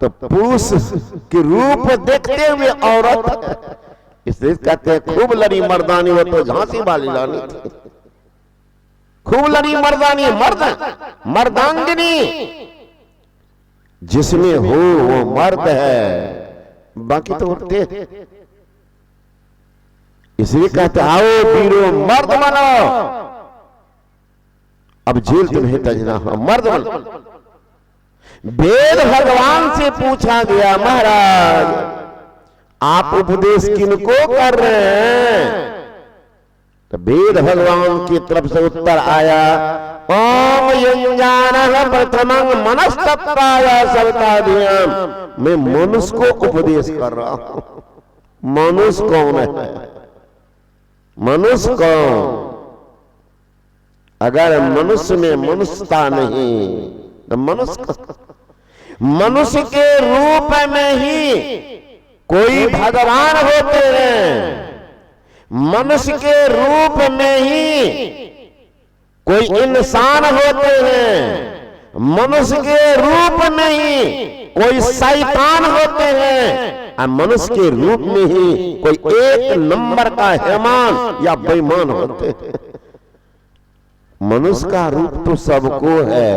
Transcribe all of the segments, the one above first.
तो पुरुष के रूप देखते हुए औरत है। इसलिए कहते हैं खूब लड़ी मर्दानी वो तो झांसी वाली रानी थी। खूब लड़ी मर्दानी मर्द मर्दांगिनी जिसमें हो वो मर्द है, बाकी तो उठते। इसलिए कहते आओ वीरो मर्द बनो, अब जेल तुम्हें तजना हो, मर्द बनो। वेद भगवान से पूछा गया महाराज आप उपदेश किनको कर रहे हैं? तो वेद भगवान की तरफ से उत्तर आया ओम युञ्जानः प्रथमं मनस्तत्त्वाय सविताधियाम्। मैं मनुष्य को उपदेश कर रहा हूं। मनुष्य कौन है? मनुष्य कौन? अगर मनुष्य में मनुष्यता नहीं तो मनुष्य के रूप में ही कोई भगवान होते हैं, मनुष्य के रूप में ही कोई इंसान होते हैं, मनुष्य के रूप में ही कोई शैतान होते हैं, और मनुष्य के रूप में ही कोई एक नंबर का हैवान या बेईमान होते हैं। मनुष्य का रूप तो सबको है,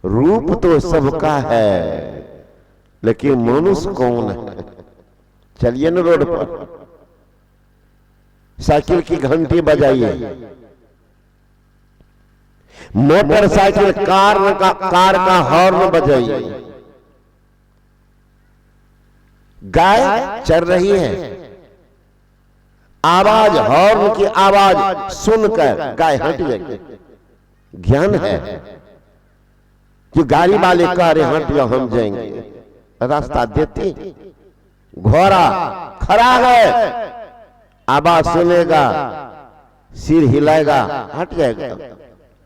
रूप तो सबका है, लेकिन मनुष्य कौन है? चलिए ना रोड पर साइकिल की घंटी बजाइए, मोटरसाइकिल कार का हॉर्न बजाइए, गाय चल रही है, आवाज हॉर्न की आवाज सुनकर गाय हट जाएगी। ज्ञान है कि गाड़ी वाले कह रहे हट जाओ हम जाएंगे, रास्ता देते। घोड़ा खड़ा है, आवाज सुनेगा, सिर हिलाएगा, हट जाएगा,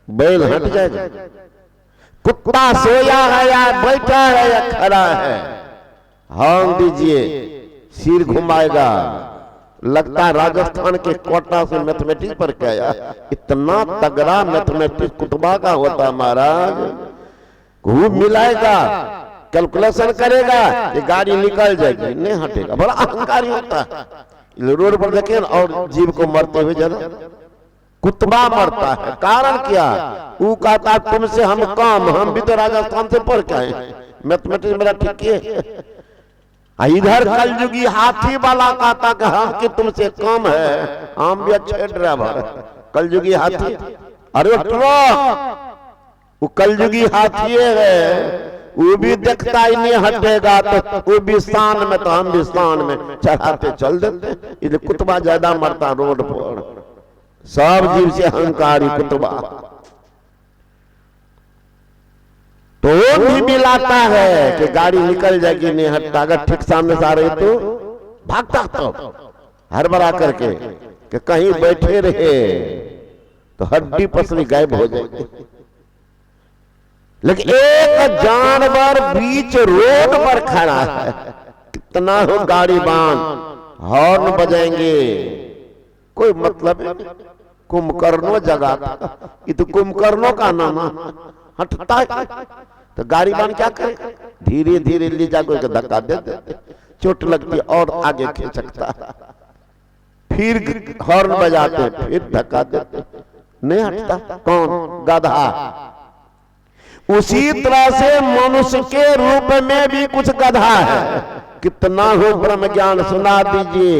बैल हट जाएगा। कुत्ता सोया है या बैठा है या खड़ा है, हॉर्न दीजिए, सिर घुमाएगा। लगता है राजस्थान के कोटा से मैथमेटिक्स पर क्या, इतना तगड़ा मैथमेटिक्स कुतबा का होता महाराज। खूब मिलाएगा, कैलकुलेशन करेगा कि गाड़ी निकल जाएगी, नहीं हटेगा। बड़ा अहंकारी होता है। रोड पर देखें और जीव को मरते हुए जरा कुतबा मरता है। कारण क्या? वो कहता तुमसे हम कम, हम भी तो राजस्थान से पढ़ के आए, मैथमेटिक्स मेरा ठीक है। इधर कलयुगी हाथी वाला कहता कि हम कि तुमसे कम है, हम भी अच्छे ड्राइवर। कलयुगी हाथी, अरे ट्रक, वो कलयुगी हाथी है, वो भी देखता ही नहीं हटेगा, तो वो भी शान में तो हम भी शान में चढ़ाते चल देते। इसलिए कुतबा ज्यादा मरता रोड पर, सब जीव से अहंकारी कुतबा। तो भी मिलाता है कि गाड़ी निकल जाएगी, नहीं हटता। अगर ठीक सामने से आ रही तो भागता, तो हड़बड़ा करके कि कहीं बैठे रहे तो हड्डी पसली गायब हो जाएगी। लेकिन एक जानवर बीच रोड पर खड़ा है, कितना हो गाड़ी बांध, हॉर्न बजाएंगे, कोई मतलब नहीं। कुंभकर्णों जगह था, ये तो कुंभकर्णों का नाम हटता है, तो गाड़ी बांध क्या करे? धीरे धीरे ले जाकर धक्का दे देते, चोट लगती और आगे खींच सकता, फिर हॉर्न बजाते, फिर धक्का देते, नहीं हटता। कौन? गधा। उसी तरह से मनुष्य के रूप में भी कुछ गधा है। कितना हो ब्रह्म ज्ञान सुना दीजिए,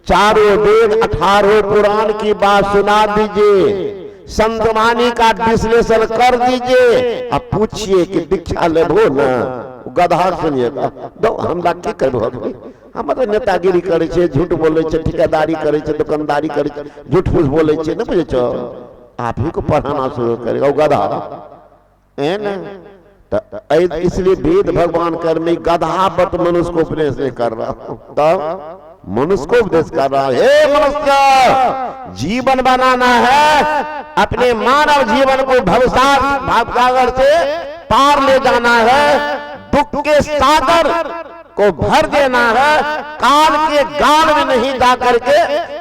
चारों वेद 18 पुराण की बात सुना दीजिए, संतवाणी का विश्लेषण कर दीजिए, अब पूछिए कि दीक्षा लेबो ना, गधा सुनिएगा। दो हमरा की करबो? हम तो नेतागिरी करे छे, झूठ बोले छे, ठेकेदारी करे छे, दुकानदारी करे छे, झूठ फूस बोले छे, न बुझे छो? आप ही को पढ़ाना शुरू करेगा गधा है ना। तो इसलिए वेद भगवान कर में गधा बट मनुष्य को उपदेश नहीं कर रहा हूं, तो मनुष्य को उपदेश कर रहा है। हे मनुष्य, जीवन बनाना है, अपने मानव जीवन को भवसागर से पार ले जाना है, दुख के सागर को भर देना है, काल के गाल में नहीं जा करके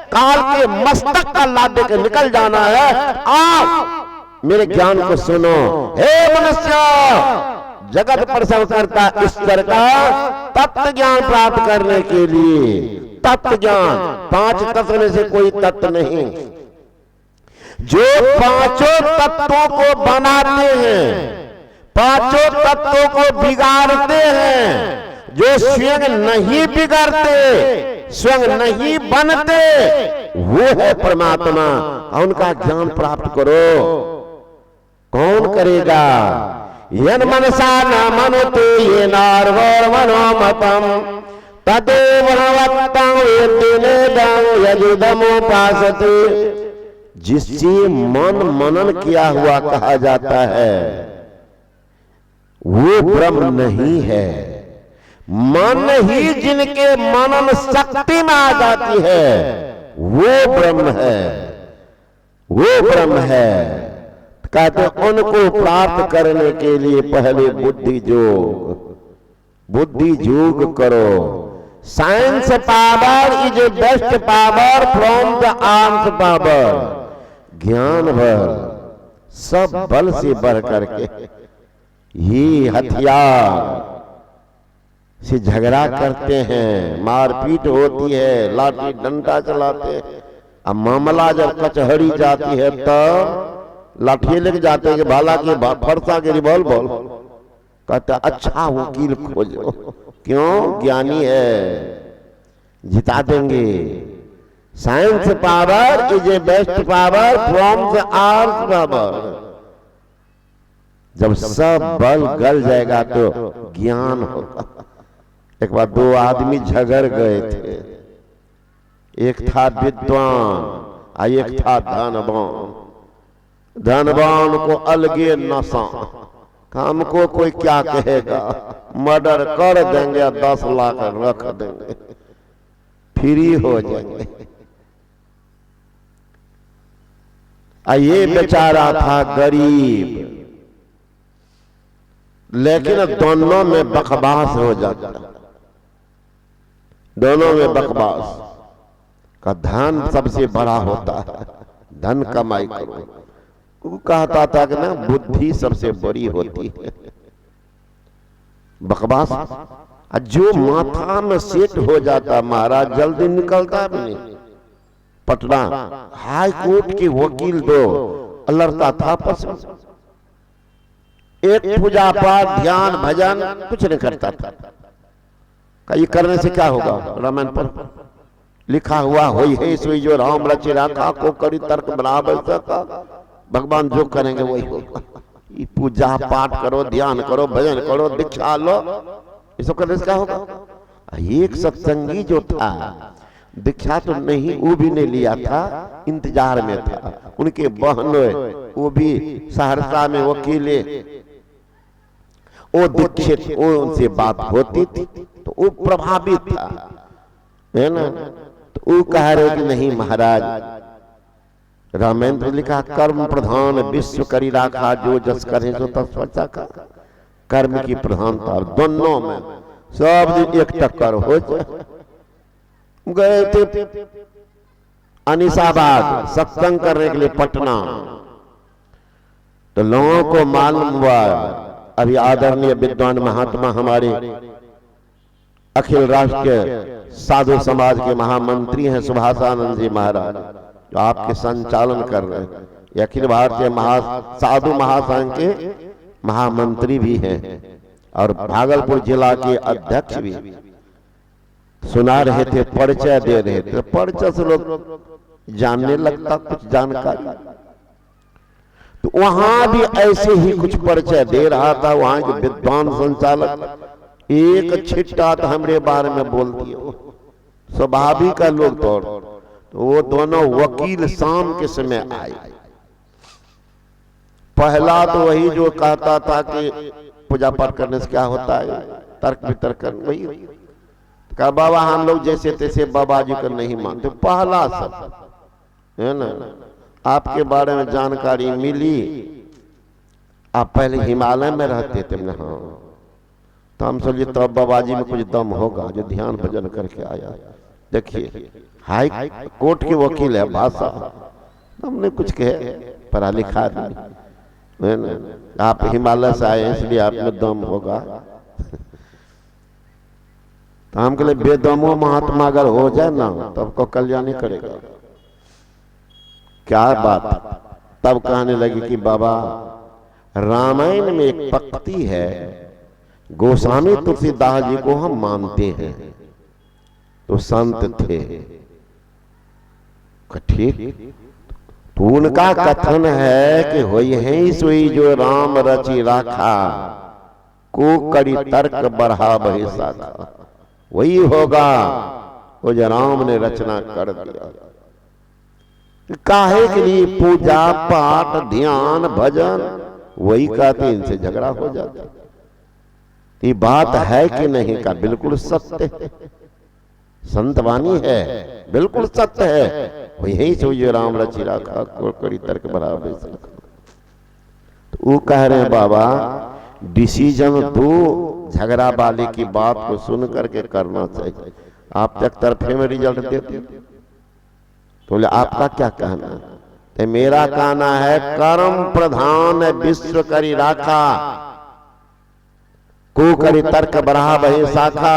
काल के मस्तक का लाद दे के निकल जाना है। आप मेरे ज्ञान को सुनो। हे मनुष्य, जगत प्रसव करता ईश्वर का तत्व ज्ञान प्राप्त करने के लिए। तत्व ज्ञान, 5 तत्व में से कोई तत्व नहीं जो पांचों तत्वों को बनाते हैं, पांचों तत्वों को बिगाड़ते हैं, जो स्वयं नहीं बिगड़ते, स्वयं नहीं बनते, वो है परमात्मा। उनका ज्ञान प्राप्त करो। कौन करेगा? यन मनसा न मनुते ये नारगौर मनोमतम तदेव भगवत्तं वेत्तिनेदं यजुदमुपासते। जिससे मन मनन किया हुआ कहा जाता है वो ब्रह्म नहीं है। मन ही जिनके मनन शक्ति में आ जाती है वो ब्रह्म है, वो ब्रह्म है। कहते उनको प्राप्त करने के लिए पहले बुद्धि योग करो। Science power is a best power from the arms power. ज्ञान बल, सब बल से बढ़ करके ये हथियार से झगड़ा करते हैं, मारपीट होती है, लाठी डंडा चलाते हैं। अब मामला जब कचहरी जाती है तब लाठी लेके जाते हैं कि भाला के फरसा के रिवॉल्वर। कहते अच्छा वकील खोजो। क्यों? ज्ञानी है, जिता देंगे। Science power is a best power from the arms power. जब सब बल गल जाएगा तो ज्ञान होगा। एक बार 2 आदमी झगड़ गए थे, एक था विद्वान और एक था धनवान। धनवान को अलगे नशा, हमको कोई क्या कहेगा, मर्डर कर देंगे, 10 लाख रख देंगे, फ्री हो जाएंगे। ये बेचारा था गरीब, लेकिन दोनों में बकवास हो जाता, दोनों में बकवास का। धन सबसे बड़ा होता है, धन कमाई करो। वो कहता था कि ना बुद्धि सबसे बड़ी होती है। बकवास। जो माथा में सेट हो जाता महाराज जल्दी निकलता भी नहीं। पटना हाई कोर्ट के वकील दो लड़ता था पसंद, एक पूजा पाठ ध्यान भजन कुछ नहीं करता था। ये करने से क्या होगा? रामायण पर लिखा हुआ होई है सोई जो राम रचे राखा को करी तर्क बराबर सका। भगवान जो करेंगे वही होगा। पूजा पाठ करो, ध्यान करो, भजन करो, दीक्षा लो, ये सब करने से क्या होगा? एक सत्संगी जो था दीक्षा तो नहीं, वो भी नहीं लिया था, इंतजार में था। उनके बहन वो भी सहरसा में वकीले, वो दीक्षित, वो उनसे बात होती थी तो वो प्रभावित था, है ना। तो वो कह रहे कि नहीं महाराज, रामायण तो लिखा कर्म प्रधान विश्व करी राखा, जो जस करे सो तस स्वचा का। कर्म की प्रधानता दोनों में सब एक टक्कर हो जाए। गए थे अनिसाबाद सत्संग करने के लिए पटना, तो लोगों को मालूम हुआ अभी आदरणीय विद्वान महात्मा हमारे अखिल राष्ट्रीय साधु समाज के महामंत्री हैं सुभाषानंद जी महाराज, जो आपके संचालन कर रहे हैं। अखिल भारतीय साधु महासंघ के महामंत्री भी हैं और भागलपुर जिला के अध्यक्ष भी। सुना रहे थे, परिचय दे रहे थे, परिचय से लोग जानने लगता कुछ जानकारी। तो वहां भी ऐसे ही कुछ परिचय दे रहा था वहां के विद्वान संचालक। एक छिट्टा तो हमारे बारे में बोल दिया, स्वाभाविक का लोग तो वो दोनों वकील शाम के समय आए। पहला तो वही जो कहता था कि पूजा पाठ करने से क्या होता है, तर्क वितर्क वही कहा बाबा हम लोग जैसे तैसे बाबा जी को नहीं मानते। पहला सब है ना, आपके बारे में जानकारी मिली, आप पहले हिमालय में रहते थे ना। हाँ, तो हम सोचिए तो बाबा जी में कुछ दम होगा जो ध्यान भजन करके आया। देखिए हाई कोर्ट के वकील है भाषा, हमने कुछ कहे पढ़ा लिखा नहीं, है ना? आप हिमालय से आए इसलिए आप में दम होगा। तो हम कहले बेदमो महात्मा अगर हो जाए ना तो आपको कल्याण ही करेगा। क्या बात। तब कहने लगी कि बाबा रामायण में एक पंक्ति है, गोस्वामी तुलसीदास जी को हम मानते हैं, तो संत थे। ठीक, तो उनका कथन है कि होई है सोई जो राम रचि राखा, को कड़ी तर्क बढ़ा बही साखा। वही होगा वो जो राम ने रचना कर दिया। काहे के लिए पूजा पाठ ध्यान भजन, वही कहते इनसे झगड़ा हो जाता। ये बात है कि नहीं का बिल्कुल सत्य है, संतवाणी है, बिल्कुल सत्य है। वही सोइए राम रचि राखा, को कड़ी तर्क बढ़ा बही साखा। तो वो कह रहे हैं बाबा डिसीजन दो, झगड़ा वाले की बात को सुन करके करना चाहिए। आप एक तरफे में रिजल्ट देते। तो बोले आपका क्या कहना है? तो मेरा कहना है कर्म प्रधान विश्व करी राखा, को करी तर्क बढ़ा बही शाखा।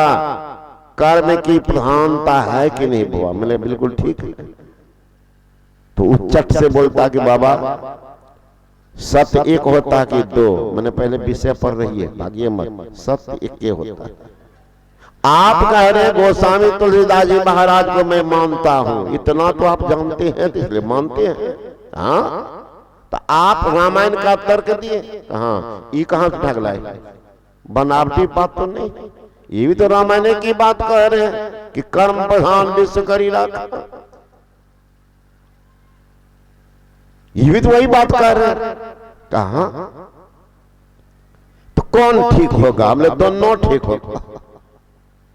कर्म की प्रधानता है कि नहीं बुआ? मैंने बिल्कुल ठीक है। तो उच्चट से बोलता कि बाबा सत्य एक होता कि दो। मैंने पहले विषय पढ़ रही है, भागिए मत, सत्य एक होता है। आप कह रहे गोस्वामी तुलसीदास जी महाराज को मैं मानता हूं, इतना तो आप जानते हैं, तो इसलिए मानते हैं। हाँ, तो आप रामायण का तर्क दिए, हाँ ये कहां से ठगलाए? बनावटी बात तो नहीं, ये भी तो रामायण की बात कह रहे हैं कि कर्म प्रधान विश्व करी राखा। ये भी तो वही बात कर रहे हैं। कहा तो कौन ठीक होगा? हमने दोनों ठीक होगा,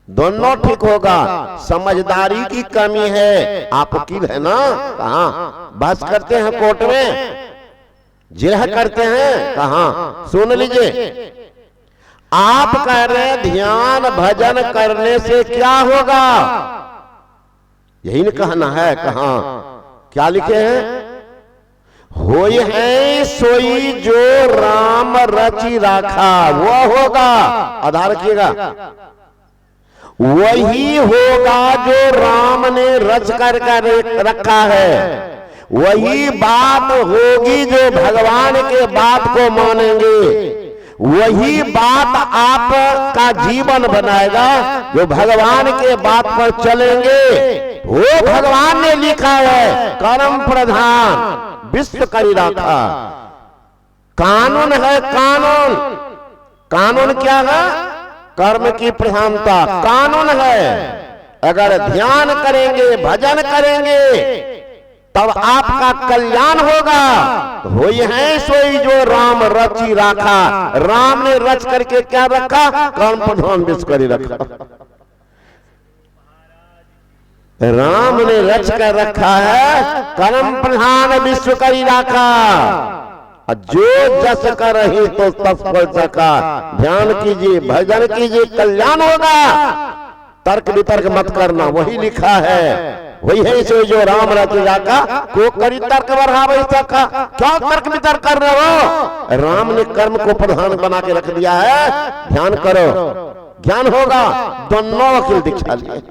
दोनों ठीक होगा। समझदारी की कमी है। आप वकील है ना? कहा बहस करते हैं कोर्ट में, जिरह करते हैं। कहा सुन लीजिए, आप कह रहे हैं ध्यान भजन करने से क्या होगा? यही न कहना है। कहा क्या लिखे हैं? होय है सोई जो राम रचि राखा, वो होगा। आधार रखिएगा, वही होगा जो राम ने रच कर रखा है। वही बात होगी जो भगवान के बात को मानेंगे। वही बात आपका जीवन बनाएगा जो भगवान के बात पर चलेंगे। वो भगवान ने लिखा है कर्म प्रधान विश्व करी राखा। कानून है, कानून। कानून क्या है? कर्म की प्रधानता कानून है। अगर ध्यान करेंगे भजन करेंगे तब आपका कल्याण होगा। तो होई है सोई जो राम रचि राखा। राम ने रच करके क्या रखा? कर्म प्रधान विश्व करी रखा। राम ने रच कर रखा है कर्म प्रधान विश्व करी राखा। जो जस कर ही तो तस फल सका। ध्यान कीजिए भजन कीजिए कल्याण होगा। तर्क वितर्क मत करना, वही लिखा है। वही है सो जो राम रचि राखा, को करी तर्क बढ़ावे सका। क्या तर्क वितर्क कर रहे हो? राम ने कर्म को प्रधान बना के रख दिया है। ध्यान करो ज्ञान होगा। दोनों वकील दिखा लिए,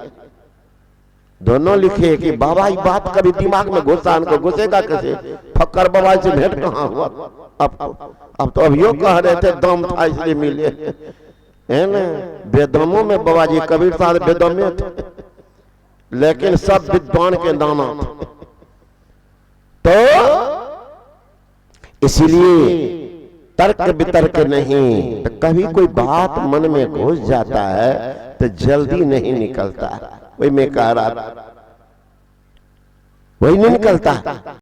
दोनों लिखे कि बाबा ये बात कभी दिमाग में घुसा, इनको घुसेगा कैसे? फक्कर बाबा से भेंट कहाँ हुआ? अब तो अभियो कह रहे थे दम था इसलिए मिले, है ना? बेदमों में बाबा जी कबीर साहब बेदमे थे, लेकिन सब विद्वान के दाना थे। तो इसलिए तर्क वितर्क नहीं। तो कभी कोई बात मन में घुस जाता है तो जल्दी नहीं निकलता। वही मैं कह रहा, वही नहीं निकलता।